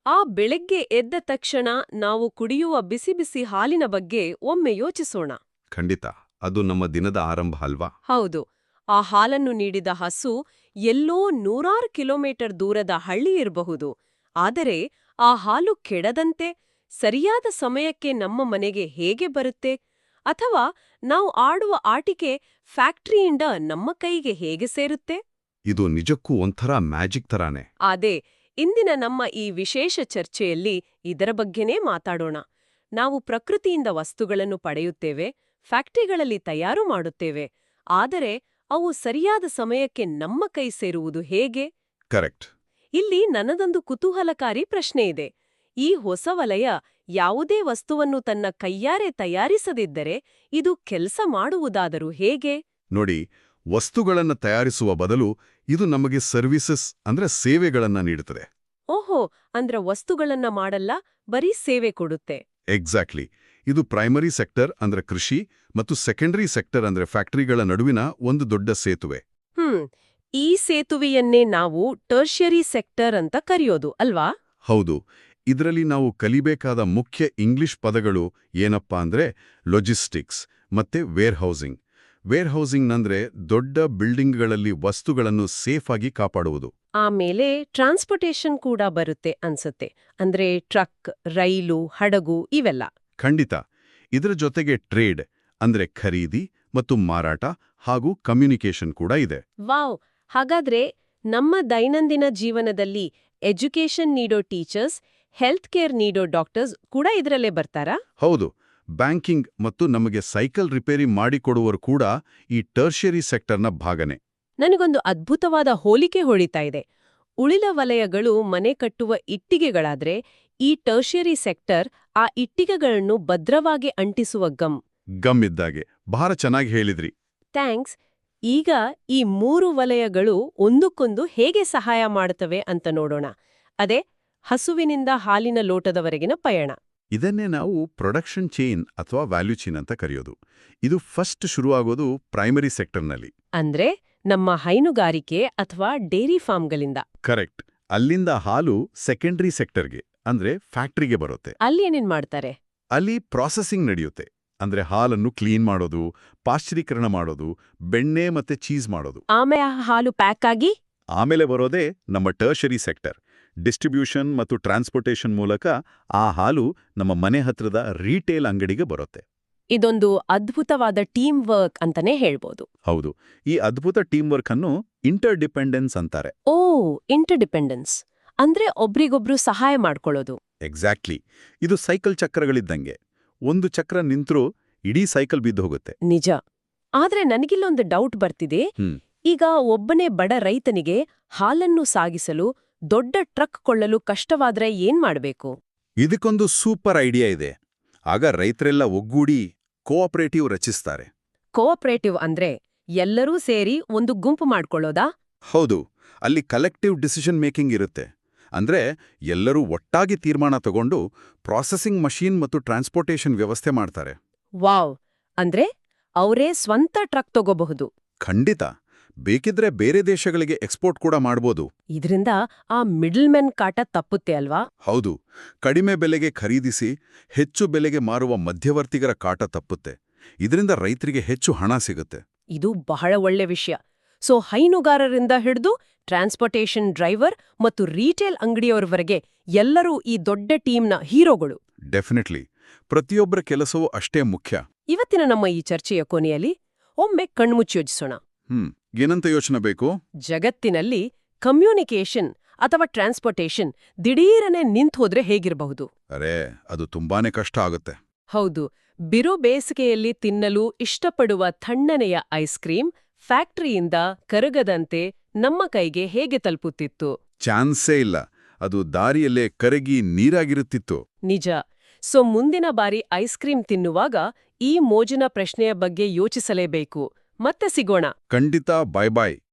ಆ ಬೆಳಗ್ಗೆ ಎದ್ದ ತಕ್ಷಣ ನಾವು ಕುಡಿಯುವ ಬಿಸಿ ಬಿಸಿ ಹಾಲಿನ ಬಗ್ಗೆ ಒಮ್ಮೆ ಯೋಚಿಸೋಣ. ಖಂಡಿತ. ಅದು ನಮ್ಮ ದಿನದ ಆರಂಭ ಅಲ್ವಾ? ಹೌದು, ಆ ಹಾಲನ್ನು ನೀಡಿದ ಹಸು ಎಲ್ಲೋ ನೂರಾರು ಕಿಲೋಮೀಟರ್ ದೂರದ ಹಳ್ಳಿ ಇರಬಹುದು. ಆದರೆ ಆ ಹಾಲು ಕೆಡದಂತೆ ಸರಿಯಾದ ಸಮಯಕ್ಕೆ ನಮ್ಮ ಮನೆಗೆ ಹೇಗೆ ಬರುತ್ತೆ? ಅಥವಾ ನಾವು ಆಡುವ ಆಟಿಕೆ ಫ್ಯಾಕ್ಟರಿಯಿಂದ ನಮ್ಮ ಕೈಗೆ ಹೇಗೆ ಸೇರುತ್ತೆ? ಇದು ನಿಜಕ್ಕೂ ಒಂಥರ ಮ್ಯಾಜಿಕ್ ತರಾನೇ. ಅದೇ ಇಂದಿನ ನಮ್ಮ ಈ ವಿಶೇಷ ಚರ್ಚೆಯಲ್ಲಿ ಇದರ ಬಗ್ಗೆನೇ ಮಾತಾಡೋಣ. ನಾವು ಪ್ರಕೃತಿಯಿಂದ ವಸ್ತುಗಳನ್ನು ಪಡೆಯುತ್ತೇವೆ, ಫ್ಯಾಕ್ಟರಿಗಳಲ್ಲಿ ತಯಾರು ಮಾಡುತ್ತೇವೆ. ಆದರೆ ಅವು ಸರಿಯಾದ ಸಮಯಕ್ಕೆ ನಮ್ಮ ಕೈ ಸೇರುವುದು ಹೇಗೆ? ಕರೆಕ್ಟ್. ಇಲ್ಲಿ ನನ್ನದೊಂದು ಕುತೂಹಲಕಾರಿ ಪ್ರಶ್ನೆ ಇದೆ. ಈ ಹೊಸ ವಲಯ ಯಾವುದೇ ವಸ್ತುವನ್ನು ತನ್ನ ಕೈಯಾರೆ ತಯಾರಿಸದಿದ್ದರೆ ಇದು ಕೆಲಸ ಮಾಡುವುದಾದರೂ ಹೇಗೆ? ನೋಡಿ, ವಸ್ತುಗಳನ್ನ ತಯಾರಿಸುವ ಬದಲು ಇದು ನಮಗೆ ಸರ್ವಿಸಸ್ ಅಂದ್ರೆ ಸೇವೆಗಳನ್ನ ನೀಡುತ್ತದೆ. ಓಹೋ, ಅಂದ್ರ ವಸ್ತುಗಳನ್ನ ಮಾಡಲ್ಲ, ಬರೀ ಸೇವೆ ಕೊಡುತ್ತೆ. ಎಕ್ಸಾಕ್ಟ್ಲಿ. ಇದು ಪ್ರೈಮರಿ ಸೆಕ್ಟರ್ ಅಂದ್ರೆ ಕೃಷಿ ಮತ್ತು ಸೆಕೆಂಡರಿ ಸೆಕ್ಟರ್ ಅಂದ್ರೆ ಫ್ಯಾಕ್ಟರಿಗಳ ನಡುವಿನ ಒಂದು ದೊಡ್ಡ ಸೇತುವೆ. ಈ ಸೇತುವೆಯನ್ನೇ ನಾವು ಟರ್ಷಿಯರಿ ಸೆಕ್ಟರ್ ಅಂತ ಕರೆಯೋದು ಅಲ್ವಾ? ಹೌದು. ಇದರಲ್ಲಿ ನಾವು ಕಲಿಬೇಕಾದ ಮುಖ್ಯ ಇಂಗ್ಲಿಷ್ ಪದಗಳು ಏನಪ್ಪಾ ಅಂದ್ರೆ ಲಾಜಿಸ್ಟಿಕ್ಸ್ ಮತ್ತೆ ವೇರ್ಹೌಸಿಂಗ್. ವೇರ್ಹೌಸಿಂಗ್ನಂದ್ರೆ ದೊಡ್ಡ ಬಿಲ್ಡಿಂಗ್ಗಳಲ್ಲಿ ವಸ್ತುಗಳನ್ನು ಸೇಫ್ ಆಗಿ ಕಾಪಾಡುವುದು. ಆಮೇಲೆ ಟ್ರಾನ್ಸ್ಪೋರ್ಟೇಷನ್ ಕೂಡ ಬರುತ್ತೆ ಅನ್ಸತ್ತೆ. ಅಂದ್ರೆ ಟ್ರಕ್, ರೈಲು, ಹಡಗು ಇವೆಲ್ಲ. ಖಂಡಿತ. ಇದರ ಜೊತೆಗೆ ಟ್ರೇಡ್ ಅಂದ್ರೆ ಖರೀದಿ ಮತ್ತು ಮಾರಾಟ ಹಾಗೂ ಕಮ್ಯುನಿಕೇಷನ್ ಕೂಡ ಇದೆ. ವಾವ್! ಹಾಗಾದ್ರೆ ನಮ್ಮ ದೈನಂದಿನ ಜೀವನದಲ್ಲಿ ಎಜುಕೇಷನ್ ನೀಡೋ ಟೀಚರ್ಸ್, ಹೆಲ್ತ್ ಕೇರ್ ನೀಡೋ ಡಾಕ್ಟರ್ಸ್ ಕೂಡ ಇದರಲ್ಲೇ ಬರ್ತಾರಾ? ಹೌದು. ಬ್ಯಾಂಕಿಂಗ್ ಮತ್ತು ನಮಗೆ ಸೈಕಲ್ ರಿಪೇರಿ ಮಾಡಿಕೊಡುವರು ಕೂಡ ಈ ಟರ್ಷಿಯರಿ ಸೆಕ್ಟರ್ನ ಭಾಗನೇ. ನನಗೊಂದು ಅದ್ಭುತವಾದ ಹೋಲಿಕೆ ಹೊಳಿತಾ ಇದೆ. ಉಳಿದ ವಲಯಗಳು ಮನೆ ಕಟ್ಟುವ ಇಟ್ಟಿಗೆಗಳಾದ್ರೆ ಈ ಟರ್ಷಿಯರಿ ಸೆಕ್ಟರ್ ಆ ಇಟ್ಟಿಗೆಗಳನ್ನು ಭದ್ರವಾಗಿ ಅಂಟಿಸುವ ಗಮ್ ಇದ್ದಾಗೆ. ಬಹಳ ಚೆನ್ನಾಗಿ ಹೇಳಿದ್ರಿ. ಥ್ಯಾಂಕ್ಸ್. ಈಗ ಈ 3 ವಲಯಗಳು ಒಂದಕ್ಕೊಂದು ಹೇಗೆ ಸಹಾಯ ಮಾಡುತ್ತವೆ ಅಂತ ನೋಡೋಣ. ಅದೇ ಹಸುವಿನಿಂದ ಹಾಲಿನ ಲೋಟದವರೆಗಿನ ಪಯಣ. ಇದನ್ನೇ ನಾವು ಪ್ರೊಡಕ್ಷನ್ ಚೈನ್ ಅಥವಾ ವ್ಯಾಲ್ಯೂ ಚೈನ್ ಅಂತ ಕರೆಯೋದು. ಇದು ಫಸ್ಟ್ ಶುರುವಾಗೋದು ಪ್ರೈಮರಿ ಸೆಕ್ಟರ್ನಲ್ಲಿ. ಅಂದ್ರೆ ನಮ್ಮ ಹೈನುಗಾರಿಕೆ ಅಥವಾ ಡೇರಿ ಫಾರ್ಮ್ಗಳಿಂದ. ಕರೆಕ್ಟ್. ಅಲ್ಲಿಂದ ಹಾಲು ಸೆಕೆಂಡರಿ ಸೆಕ್ಟರ್ಗೆ ಅಂದ್ರೆ ಫ್ಯಾಕ್ಟರಿಗೆ ಬರುತ್ತೆ. ಅಲ್ಲಿ ಏನೇನ್ ಮಾಡ್ತಾರೆ? ಅಲ್ಲಿ ಪ್ರಾಸೆಸಿಂಗ್ ನಡೆಯುತ್ತೆ. ಅಂದ್ರೆ ಹಾಲನ್ನು ಕ್ಲೀನ್ ಮಾಡೋದು, ಪಾಶ್ಚರೀಕರಣ ಮಾಡೋದು, ಬೆಣ್ಣೆ ಮತ್ತೆ ಚೀಸ್ ಮಾಡೋದು. ಆಮೇಲೆ ಹಾಲು ಪ್ಯಾಕ್ ಆಗಿ ಆಮೇಲೆ ಬರೋದೇ ನಮ್ಮ ಟರ್ಷರಿ ಸೆಕ್ಟರ್. ಡಿಸ್ಟ್ರಿಬ್ಯೂಷನ್ ಮತ್ತು ಟ್ರಾನ್ಸ್ಪೋರ್ಟೇಷನ್ ಮೂಲಕ ಆ ಹಾಲು ನಮ್ಮ ಮನೆ ಹತ್ರದ ರೀಟೇಲ್ ಅಂಗಡಿಗೆ ಬರುತ್ತೆ. ಇದೊಂದು ಅದ್ಭುತವಾದ ಟೀಮ್ ವರ್ಕ್ ಅಂತಾನೆ ಹೇಳ್ಬೋದು. ಹೌದು. ಈ ಅದ್ಭುತ ಟೀಮ್ ವರ್ಕ್ ಅನ್ನು ಇಂಟರ್ ಡಿಪೆಂಡೆನ್ಸ್ ಅಂತಾರೆ. ಇಂಟರ್ ಡಿಪೆಂಡೆನ್ಸ್ ಅಂದ್ರೆ ಒಬ್ರಿಗೊಬ್ರು ಸಹಾಯ ಮಾಡ್ಕೊಳ್ಳೋದು. ಎಕ್ಸಾಕ್ಟ್ಲಿ. ಇದು ಸೈಕಲ್ ಚಕ್ರಗಳಿದ್ದಂಗೆ. ಒಂದು ಚಕ್ರ ನಿಂತ್ರೂ ಇಡೀ ಸೈಕಲ್ ಬಿದ್ದು ಹೋಗುತ್ತೆ. ನಿಜ. ಆದ್ರೆ ನನಗಿಲ್ಲೊಂದು ಡೌಟ್ ಬರ್ತಿದೆ. ಈಗ ಒಬ್ಬನೇ ಬಡ ರೈತನಿಗೆ ಹಾಲನ್ನು ಸಾಗಿಸಲು ದೊಡ್ಡ ಟ್ರಕ್ ಕೊಳ್ಳಲು ಕಷ್ಟವಾದ್ರೆ ಏನ್ ಮಾಡ್ಬೇಕು? ಇದಕ್ಕೊಂದು ಸೂಪರ್ ಐಡಿಯಾ ಇದೆ. ಆಗ ರೈತರೆಲ್ಲ ಒಗ್ಗೂಡಿ ಕೋಆಪರೇಟಿವ್ ರಚಿಸ್ತಾರೆ. ಕೋಆಪರೇಟಿವ್ ಅಂದ್ರೆ ಎಲ್ಲರೂ ಸೇರಿ ಒಂದು ಗುಂಪು ಮಾಡ್ಕೊಳ್ಳೋದಾ? ಹೌದು. ಅಲ್ಲಿ ಕಲೆಕ್ಟಿವ್ ಡಿಸಿಷನ್ ಮೇಕಿಂಗ್ ಇರುತ್ತೆ. ಅಂದ್ರೆ ಎಲ್ಲರೂ ಒಟ್ಟಾಗಿ ತೀರ್ಮಾನ ತಗೊಂಡು ಪ್ರಾಸೆಸಿಂಗ್ ಮಷೀನ್ ಮತ್ತು ಟ್ರಾನ್ಸ್ಪೋರ್ಟೇಷನ್ ವ್ಯವಸ್ಥೆ ಮಾಡ್ತಾರೆ. ವಾವ್! ಅಂದ್ರೆ ಅವರೇ ಸ್ವಂತ ಟ್ರಕ್ ತಗೋಬಹುದು. ಖಂಡಿತ. ಬೇಕಿದ್ರೆ ಬೇರೆ ದೇಶಗಳಿಗೆ ಎಕ್ಸ್ಪೋರ್ಟ್ ಕೂಡ ಮಾಡ್ಬೋದು. ಇದರಿಂದ ಆ ಮಿಡಲ್ ಮೆನ್ ಕಾಟ ತಪ್ಪುತ್ತೆ ಅಲ್ವಾ? ಹೌದು. ಕಡಿಮೆ ಬೆಲೆಗೆ ಖರೀದಿಸಿ ಹೆಚ್ಚು ಬೆಲೆಗೆ ಮಾರುವ ಮಧ್ಯವರ್ತಿಗರ ಕಾಟ ತಪ್ಪುತ್ತೆ. ಇದರಿಂದ ರೈತರಿಗೆ ಹೆಚ್ಚು ಹಣ ಸಿಗುತ್ತೆ. ಇದು ಬಹಳ ಒಳ್ಳೆ ವಿಷಯ. ಸೊ ಹೈನುಗಾರರಿಂದ ಹಿಡಿದು ಟ್ರಾನ್ಸ್ಪೋರ್ಟೇಷನ್ ಡ್ರೈವರ್ ಮತ್ತು ರೀಟೇಲ್ ಅಂಗಡಿಯವರವರೆಗೆ ಎಲ್ಲರೂ ಈ ದೊಡ್ಡ ಟೀಮ್ನ ಹೀರೋಗಳು. ಡೆಫಿನೆಟ್ಲಿ. ಪ್ರತಿಯೊಬ್ಬರ ಕೆಲಸವೂ ಅಷ್ಟೇ ಮುಖ್ಯ. ಇವತ್ತಿನ ನಮ್ಮ ಈ ಚರ್ಚೆಯ ಕೊನೆಯಲ್ಲಿ ಒಮ್ಮೆ ಕಣ್ಮುಚ್ಚಿ ಯೋಚಿಸೋಣ. ಏನಂತ ಯೋಚನೆ ಬೇಕು? ಜಗತ್ತಿನಲ್ಲಿ ಕಮ್ಯುನಿಕೇಷನ್ ಅಥವಾ ಟ್ರಾನ್ಸ್ಪೋರ್ಟೇಷನ್ ದಿಢೀರನೆ ನಿಂತು ಹೋದ್ರೆ ಹೇಗಿರಬಹುದು? ಅರೇ, ಅದು ತುಂಬಾನೇ ಕಷ್ಟ ಆಗುತ್ತೆ. ಹೌದು. ಬಿರು ಬೇಸಿಗೆಯಲ್ಲಿ ತಿನ್ನಲು ಇಷ್ಟಪಡುವ ತಣ್ಣನೆಯ ಐಸ್ ಕ್ರೀಮ್ ಫ್ಯಾಕ್ಟರಿಯಿಂದ ಕರಗದಂತೆ ನಮ್ಮ ಕೈಗೆ ಹೇಗೆ ತಲುಪುತ್ತಿತ್ತು? ಚಾನ್ಸೇ ಇಲ್ಲ. ಅದು ದಾರಿಯಲ್ಲೇ ಕರಗಿ ನೀರಾಗಿರುತ್ತಿತ್ತು. ನಿಜ. ಸೊ ಮುಂದಿನ ಬಾರಿ ಐಸ್ ಕ್ರೀಮ್ ತಿನ್ನುವಾಗ ಈ ಮೋಜಿನ ಪ್ರಶ್ನೆಯ ಬಗ್ಗೆ ಯೋಚಿಸಲೇಬೇಕು. ಮತ್ತೆ ಸಿಗೋಣ. ಖಂಡಿತ. ಬಾಯ್ ಬಾಯ್.